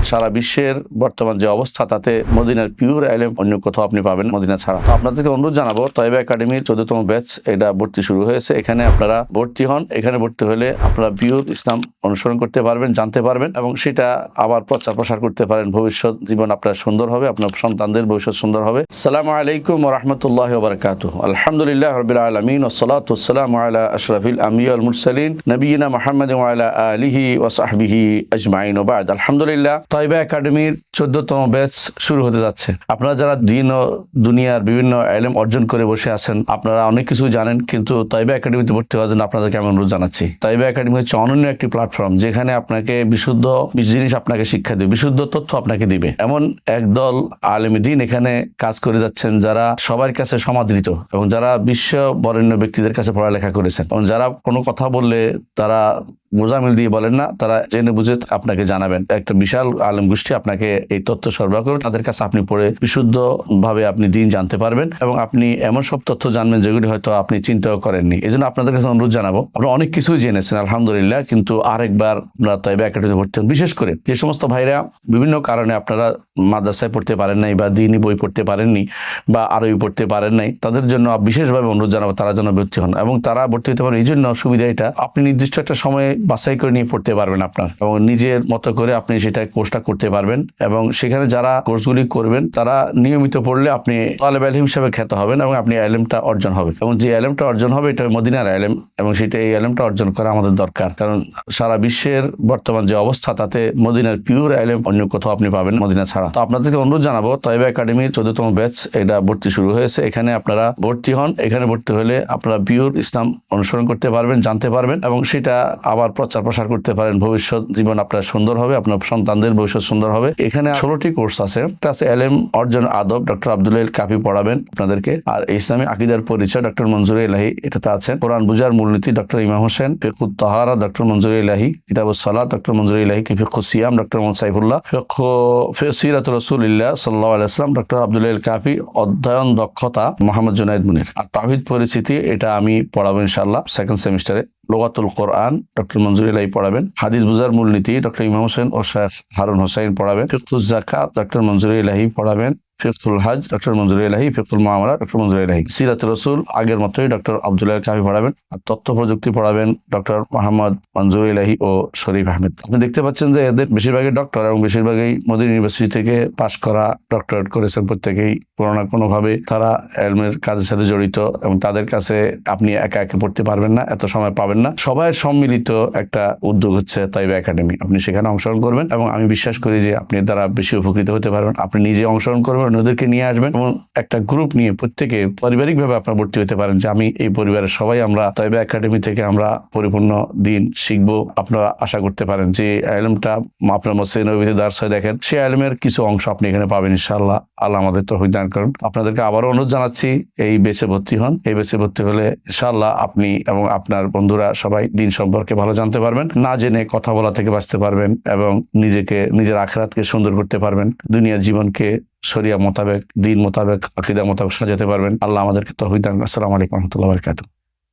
সারা বিশ্বের বর্তমান যে অবস্থা তাতে মদিনার পিওর ইলম অন্য কোথাও আপনি পাবেন মদিনা ছাড়া। তো আপনাদেরকে অনুরোধ জানাবো, তয়বা একাডেমির 14তম ব্যাচ এটা ভর্তি শুরু হয়েছে। এখানে আপনারা ভর্তি হন। এখানে ভর্তি হলে আপনারা পিওর ইসলাম অনুসরণ করতে পারবেন, জানতে পারবেন এবং সেটা আবার প্রচার প্রসার করতে পারেন। ভবিষ্যৎ জীবন আপনার সুন্দর হবে, আপনার সন্তানদের ভবিষ্যৎ সুন্দর হবে। আসসালামু আলাইকুম ওয়া রাহমাতুল্লাহি ওয়া বারাকাতুহু। আলহামদুলিল্লাহি রাব্বিল আলামিন ওয়াস সালাতু ওয়াস সালামু আলা আশরাফিল আমবিয়া ওয়াল মুরসালিন নবিয়িনা মুহাম্মাদিন ওয়া আলা আলিহি ওয়া সাহবিহি আজমাইন ওয়া বা'দ। আলহামদুলিল্লাহ, তয়বা একাডেমির 14তম ব্যাচ শুরু হতে যাচ্ছে। আপনারা যারা দিন ও দুনিয়ার বিভিন্ন ইলম অর্জন করে বসে আছেন, আপনারা অনেক কিছু জানেন, কিন্তু তয়বা একাডেমিতে ভর্তি হওয়ার জন্য আপনাদেরকে আমি অনুরোধ জানাচ্ছি। তয়বা একাডেমি হচ্ছে অনন্য একটি প্ল্যাটফর্ম, যেখানে আপনাকে বিশুদ্ধ জিনিস আপনাকে শিক্ষা দেবে, বিশুদ্ধ তথ্য আপনাকে দিবে। এমন একদল আলেম দ্বীন এখানে কাজ করে যাচ্ছেন যারা সবার কাছে সমাদৃত এবং যারা বিশ্ব বরেণ্য ব্যক্তিদের কাছে পড়ালেখা করেছেন এবং যারা কোনো কথা বললে তারা মোজামিল দিয়ে বলেন না, তারা জেনে বুঝে আপনাকে জানাবেন। একটা বিশাল আলেম গোষ্ঠী আপনাকে এই তথ্য সরবরাহ করবেন, তাদের কাছে আপনি পড়ে বিশুদ্ধ ভাবে আপনি দিন জানতে পারবেন এবং আপনি এমন সব তথ্য জানবেন যেগুলি হয়তো আপনি চিন্তাও করেননি। এই জন্য আপনাদের কাছে অনুরোধ জানাবো, আপনারা অনেক কিছুই জেনেছেন আলহামদুলিল্লাহ, কিন্তু আরেকবার আপনারা তয়বা একাডেমিতে ভর্তি হন। বিশেষ করে যে সমস্ত ভাইরা বিভিন্ন কারণে আপনারা মাদ্রাসায় পড়তে পারেন নাই বা দিনী বই পড়তে পারেননি বা আরবি পড়তে পারেন নাই, তাদের জন্য বিশেষভাবে অনুরোধ জানাবো তারা যেন ভর্তি হন। এবং তারা ভর্তি হতে পারেন এই জন্য সুবিধা এটা, আপনি নির্দিষ্ট একটা সময়ে বাছাই করে নিয়ে পড়তে পারবেন আপনার, এবং নিজের মতো করে আপনি সেটা কোর্সটা করতে পারবেন। এবং সেখানে যারা কোর্সগুলি করবেন তারা নিয়মিত পড়লে আপনি তালেব ইলম হিসেবে খ্যাত হবেন এবং আপনি ইলমটা অর্জন হবে। এবং যে ইলমটা অর্জন হবে এটা মদিনার ইলম, এবং সেটা এই ইলমটা অর্জন করা আমাদের দরকার। কারণ সারা বিশ্বের বর্তমান যে অবস্থা তাতে মদিনার পিওর ইলম অন্য কোথাও আপনি পাবেন মদিনা ছাড়া। তো আপনাদেরকে অনুরোধ জানাবো, তয়বা একাডেমির 14তম ব্যাচ এটা ভর্তি শুরু হয়েছে। এখানে আপনারা ভর্তি হন। এখানে ভর্তি হলে আপনারা পিওর ইসলাম অনুসরণ করতে পারবেন, জানতে পারবেন এবং সেটা আবার প্রচার প্রসার করতে পারেন। ভবিষ্যৎ জীবন আপনার সুন্দর হবে, আপনার সন্তানদের ভবিষ্যৎ সুন্দর হবে। এখানে 16টি কোর্স আছে। একটা আছে ইলম অর্জন আদব, ডক্টর আব্দুল কাফি পড়াবেন আপনাদেরকে। আর ইসলামী আকীদার পরিচয় ডক্টর মনজুর ইলাহি এটাতে আছেন। কোরআন বুঝার মূলনীতি ডক্টর ইমাম হোসেন। ফিকহুত তাহারা ডক্টর মনজুর ইলাহি। কিতাবুস সালাত ডক্টর মনজুর ইলাহি। ফিকহুস সিয়াম ডক্টর মোহাম্মদ সাইফুল্লাহ। সিরাতুর রাসূলিল্লাহ সাল্লাল্লাহু আলাইহি ওয়াসাল্লাম ডক্টর আব্দুল কাফি। অধ্যয়ন দক্ষতা মোহাম্মদ জুনায়েদ মুনির। আর তাওহীদ পরিচিতি এটা আমি পড়াবো ইনশাআল্লাহ সেকেন্ড সেমিস্টারে। লুগাতুল কোরআন ডক্টর মনজুর ইলাহি পড়াবেন। হাদিস বুঝার মূলনীতি ডক্টর ইমাম হোসেন ও শেখ হারুন হোসাইন পড়াবেন। ফিকহুজ যাকাত ডক্টর মনজুর ইলাহি পড়াবেন। ফিকহুল হজ ডক্টর মনজুর ইলাহি। ফিকহুল মুআমালাত ডক্টর মনজুর ইলাহি। সিরাতুর রাসূল আগের মতোই ডক্টর আব্দুল কাফি পড়াবেন। আর তথ্য প্রযুক্তি পড়াবেন ডক্টর মোহাম্মদ মনজুর ইলাহি ও শরীফ আহমেদ। আপনি দেখতে পাচ্ছেন যে এদের বেশিরভাগই ডক্টর এবং বেশিরভাগই মদিনা ইউনিভার্সিটি থেকে পাশ করা, ডক্টরেট করেছেন প্রত্যেকেই। কোনো না কোনোভাবে তারা ইলমের কাজের সাথে জড়িত এবং তাদের কাছে আপনি একা একা পড়তে পারবেন না, এত সময় পাবেন না। সবাই সম্মিলিত একটা উদ্যোগ হচ্ছে তয়বা একাডেমি। আপনি সেখানে অংশগ্রহণ করবেন এবং আমি বিশ্বাস করি যে আপনি দ্বারা বেশি উপকৃত হতে পারবেন। আপনি নিজে অংশগ্রহণ করবেন, ওদেরকে নিয়ে আসবেন এবং একটা গ্রুপ নিয়ে প্রত্যেকে পারিবারিকভাবে আপনারা ভর্তি হতে পারেন যে আমি এই পরিবারের সবাই আমরা তয়বা একাডেমি থেকে আমরা পরিপূর্ণ দিন শিখবো। আপনারা আশা করতে পারেন যে ইলমটা আপনার মসজিদ নববীতে দার্স হয় দেখেন, সেই ইলমের কিছু অংশ আপনি এখানে পাবেন ইনশাআল্লাহ। আল্লাহ আমাদের তৌফিক দান করুন। আপনাদেরকে আবারও অনুরোধ জানাচ্ছি, এই বেচে ভর্তি হন। এই বেচে ভর্তি হলে ইনশাআল্লাহ আপনি এবং আপনার বন্ধুরা সবাই দিন সম্পর্কে ভালো জানতে পারবেন, না জেনে কথা বলা থেকে বাঁচতে পারবেন এবং নিজের আখিরাতকে সুন্দর করতে পারবেন। দুনিয়ার জীবনকে শরিয়া মোতাবেক, দিন মোতাবেক, আকীদা মোতাবেক সাজাতে পারবেন। আল্লাহ আমাদেরকে তৌফিক দান করুন। আসসালামু আলাইকুম ওয়া রাহমাতুল্লাহি ওয়া বারাকাতুহু।